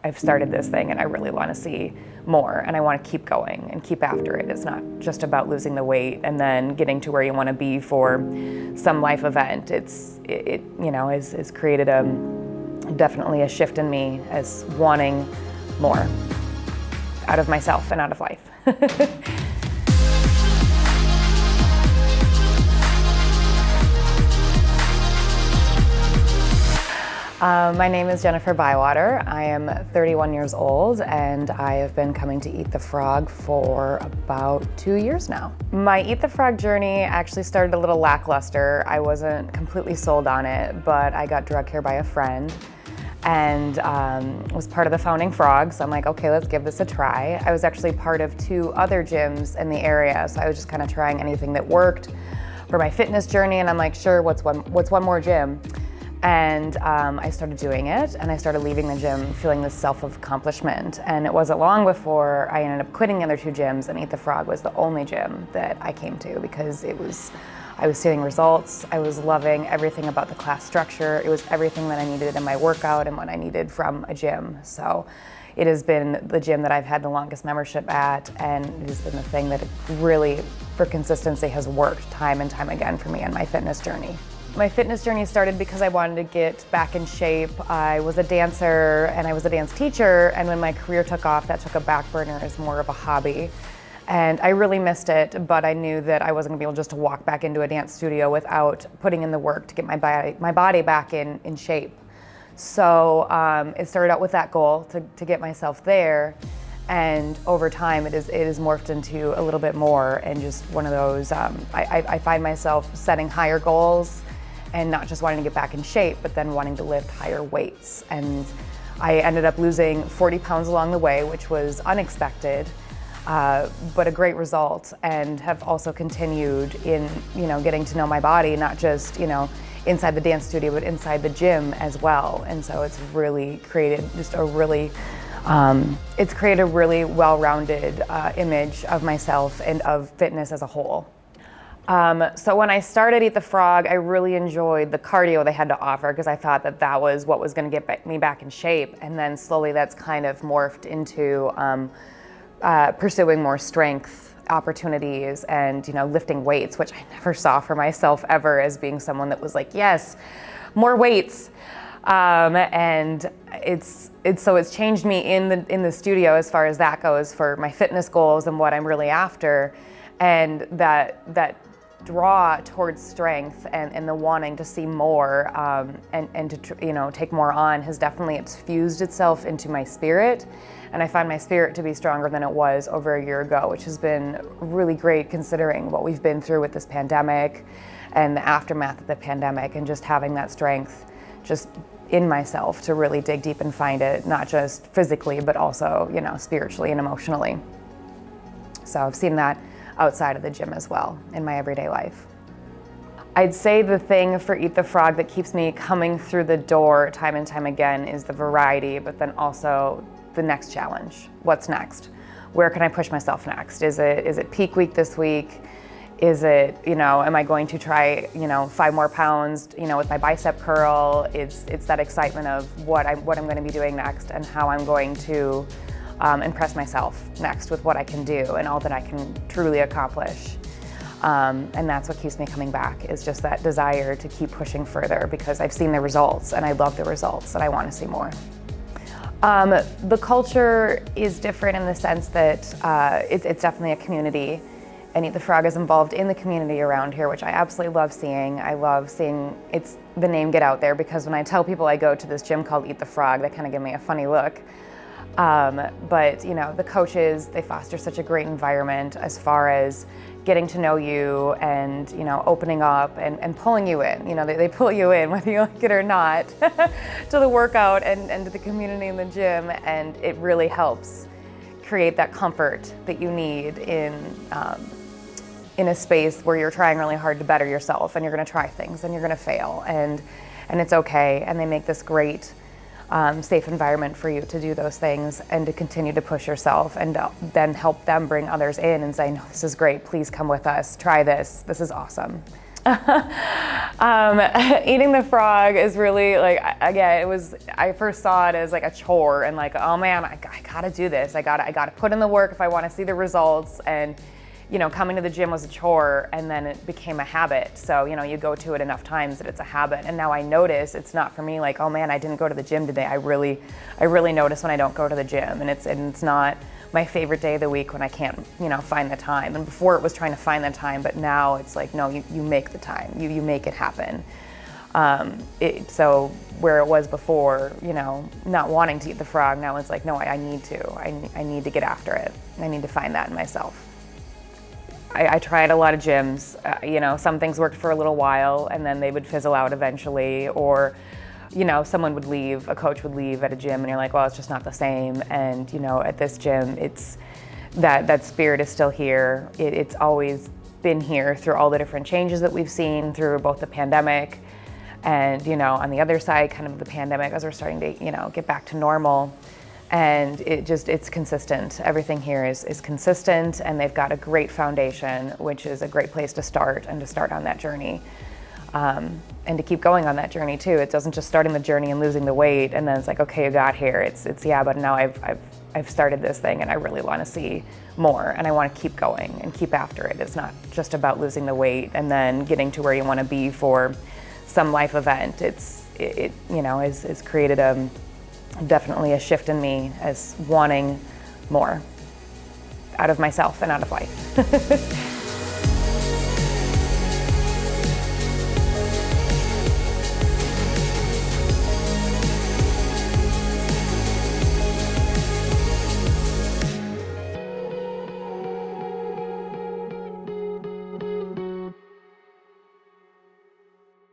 I've started this thing and I really want to see more, and I want to keep going and keep after it. It's not just about losing the weight and then getting to where you want to be for some life event. It you know, has created definitely a shift in me as wanting more out of myself and out of life. My name is Jennifer Bywater. I am 31 years old and I have been coming to Eat the Frog for about 2 years now. My Eat the Frog journey actually started a little lackluster. I wasn't completely sold on it, but I got drugged here by a friend and was part of the founding frog, so I'm like, okay, let's give this a try. I was actually part of 2 other gyms in the area, so I was just kind of trying anything that worked for my fitness journey, and I'm like, sure, what's one more gym? And I started doing it, and I started leaving the gym feeling this self-accomplishment. And it wasn't long before I ended up quitting the other 2 gyms, and Eat the Frog was the only gym that I came to because I was seeing results. I was loving everything about the class structure. It was everything that I needed in my workout and what I needed from a gym. So it has been the gym that I've had the longest membership at, and it has been the thing that really, for consistency, has worked time and time again for me on my fitness journey. My fitness journey started because I wanted to get back in shape. I was a dancer and I was a dance teacher, and when my career took off, that took a back burner as more of a hobby. And I really missed it, but I knew that I wasn't gonna be able just to walk back into a dance studio without putting in the work to get my body back in shape. So it started out with that goal to get myself there. And over time, it is morphed into a little bit more, and just one of those, I find myself setting higher goals and not just wanting to get back in shape, but then wanting to lift higher weights. And I ended up losing 40 pounds along the way, which was unexpected, but a great result, and have also continued in, getting to know my body, not just, inside the dance studio, but inside the gym as well. And so it's really created just a really, it's created a really well-rounded image of myself and of fitness as a whole. So when I started Eat the Frog, I really enjoyed the cardio they had to offer because I thought that was what was going to get me back in shape. And then slowly that's kind of morphed into pursuing more strength opportunities and lifting weights, which I never saw for myself ever as being someone that was like, yes, more weights. And it's changed me in the studio as far as that goes for my fitness goals and what I'm really after, and that draw towards strength and the wanting to see more and to take more on has definitely fused itself into my spirit, and I find my spirit to be stronger than it was over a year ago, which has been really great considering what we've been through with this pandemic and the aftermath of the pandemic, and just having that strength just in myself to really dig deep and find it, not just physically but also spiritually and emotionally. So I've seen that outside of the gym as well in my everyday life. I'd say the thing for Eat the Frog that keeps me coming through the door time and time again is the variety, but then also the next challenge. What's next? Where can I push myself next? Is it peak week this week? Is it, am I going to try, 5 more pounds, with my bicep curl? It's that excitement of what I'm going to be doing next and how I'm going to impress myself next with what I can do and all that I can truly accomplish. And that's what keeps me coming back, is just that desire to keep pushing further because I've seen the results and I love the results and I want to see more. The culture is different in the sense that it's definitely a community, and Eat the Frog is involved in the community around here, which I absolutely love seeing. I love seeing the name get out there, because when I tell people I go to this gym called Eat the Frog, they kind of give me a funny look. But the coaches, they foster such a great environment as far as getting to know you and opening up and pulling you in. They pull you in whether you like it or not to the workout and to the community in the gym, and it really helps create that comfort that you need in a space where you're trying really hard to better yourself, and you're going to try things and you're going to fail, and it's okay. And they make this great safe environment for you to do those things and to continue to push yourself, and then help them bring others in and say, no, this is great, please come with us, try this is awesome. Eating the frog is really like, again, I first saw it as like a chore and like, oh man, I gotta do this. I gotta put in the work if I want to see the results. And, you know, coming to the gym was a chore, and then it became a habit. So, you know, you go to it enough times that it's a habit. And now I notice it's not for me like, oh man, I didn't go to the gym today. I really notice when I don't go to the gym, and it's not my favorite day of the week when I can't, you know, find the time. And before it was trying to find the time, but now it's like, no, you make the time, you make it happen. So where it was before, you know, not wanting to eat the frog, now it's like, no, I need to. I need to get after it. I need to find that in myself. I tried a lot of gyms. You know, some things worked for a little while and then they would fizzle out eventually, or, you know, someone would leave, a coach would leave at a gym and you're like, well, it's just not the same. And, you know, at this gym, it's that spirit is still here. It's always been here through all the different changes that we've seen through both the pandemic and, you know, on the other side, kind of the pandemic as we're starting to, you know, get back to normal. And it's consistent. Everything here is consistent, and they've got a great foundation, which is a great place to start and to start on that journey. And to keep going on that journey too. It doesn't just start in the journey and losing the weight and then it's like, okay, you got here. It's yeah, but now I've started this thing and I really want to see more and I want to keep going and keep after it. It's not just about losing the weight and then getting to where you want to be for some life event. It you know, is created definitely a shift in me as wanting more out of myself and out of life.